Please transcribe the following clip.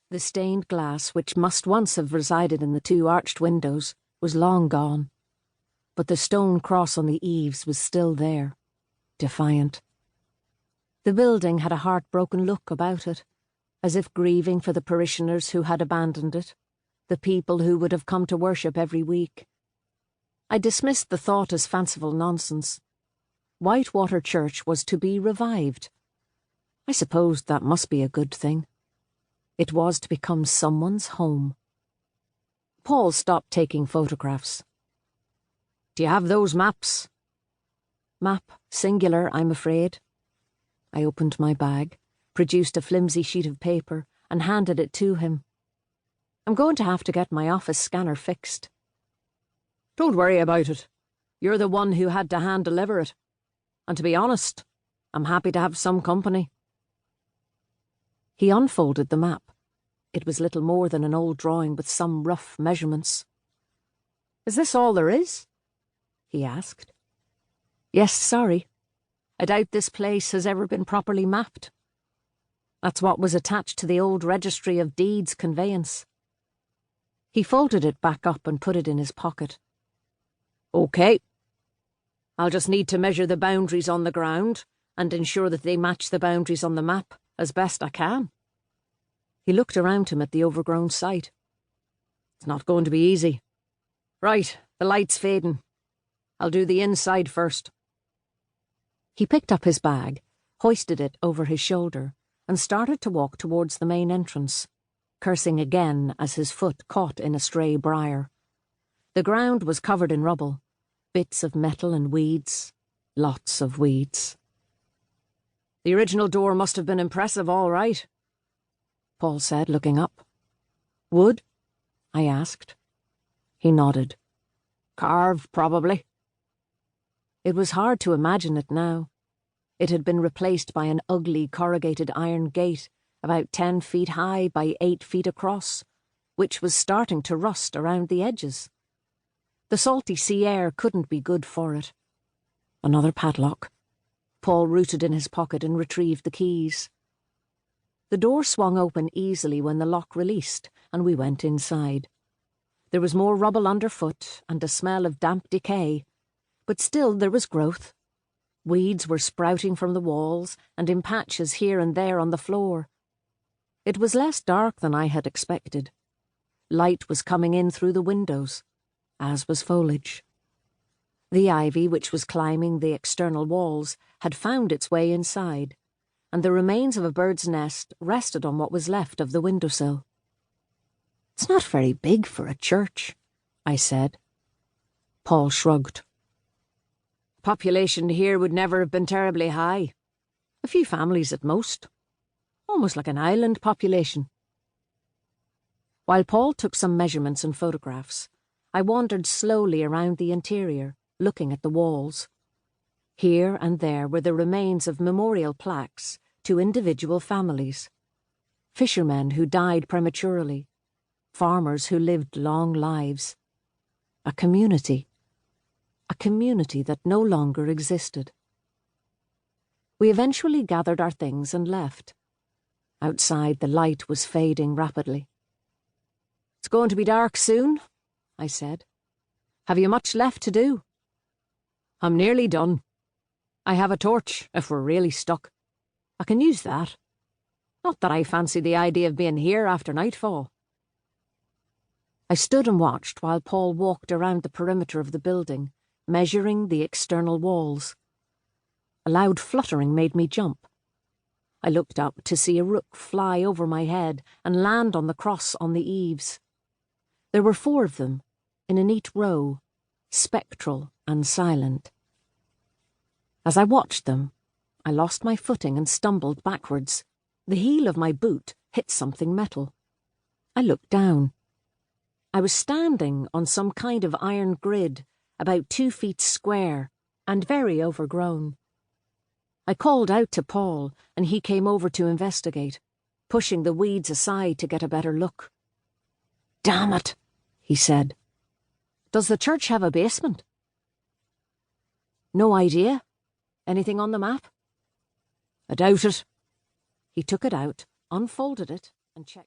The stained glass, which must once have resided in the two arched windows, was long gone, but the stone cross on the eaves was still there, defiant. The building had a heartbroken look about it, as if grieving for the parishioners who had abandoned it, the people who would have come to worship every week. I dismissed the thought as fanciful nonsense. Whitewater Church was to be revived. I supposed that must be a good thing. It was to become someone's home. Paul stopped taking photographs. "Do you have those maps?" "Map, singular, I'm afraid." I opened my bag, produced a flimsy sheet of paper, and handed it to him. "I'm going to have to get my office scanner fixed." "Don't worry about it. You're the one who had to hand-deliver it. And to be honest, I'm happy to have some company." He unfolded the map. It was little more than an old drawing with some rough measurements. "Is this all there is?" he asked. "Yes, sorry. I doubt this place has ever been properly mapped. That's what was attached to the old Registry of Deeds conveyance." He folded it back up and put it in his pocket. "Okay. I'll just need to measure the boundaries on the ground and ensure that they match the boundaries on the map as best I can." He looked around him at the overgrown site. "It's not going to be easy. Right, the light's fading. I'll do the inside first." He picked up his bag, hoisted it over his shoulder, and started to walk towards the main entrance, cursing again as his foot caught in a stray briar. The ground was covered in rubble, bits of metal and weeds, lots of weeds. "The original door must have been impressive, all right," Paul said, looking up. "Wood?" I asked. He nodded. "Carved, probably." It was hard to imagine it now. It had been replaced by an ugly corrugated iron gate about 10 feet high by 8 feet across, which was starting to rust around the edges. The salty sea air couldn't be good for it. Another padlock. Paul rooted in his pocket and retrieved the keys. The door swung open easily when the lock released, and we went inside. There was more rubble underfoot and a smell of damp decay, but still there was growth. Weeds were sprouting from the walls and in patches here and there on the floor. It was less dark than I had expected. Light was coming in through the windows, as was foliage. The ivy, which was climbing the external walls, had found its way inside, and the remains of a bird's nest rested on what was left of the windowsill. "It's not very big for a church," I said. Paul shrugged. "Population here would never have been terribly high. A few families at most. Almost like an island population." While Paul took some measurements and photographs, I wandered slowly around the interior, looking at the walls. Here and there were the remains of memorial plaques to individual families. Fishermen who died prematurely, farmers who lived long lives. A community that no longer existed. We eventually gathered our things and left. Outside, the light was fading rapidly. "It's going to be dark soon," I said. "Have you much left to do?" "I'm nearly done. I have a torch, if we're really stuck. I can use that. Not that I fancy the idea of being here after nightfall." I stood and watched while Paul walked around the perimeter of the building, measuring the external walls. A loud fluttering made me jump. I looked up to see a rook fly over my head and land on the cross on the eaves. There were 4 of them, in a neat row, spectral and silent. As I watched them, I lost my footing and stumbled backwards. The heel of my boot hit something metal. I looked down. I was standing on some kind of iron grid, about 2 feet square, and very overgrown. I called out to Paul, and he came over to investigate, pushing the weeds aside to get a better look. "Damn it," he said. "Does the church have a basement?" "No idea. Anything on the map?" "I doubt it." He took it out, unfolded it, and checked.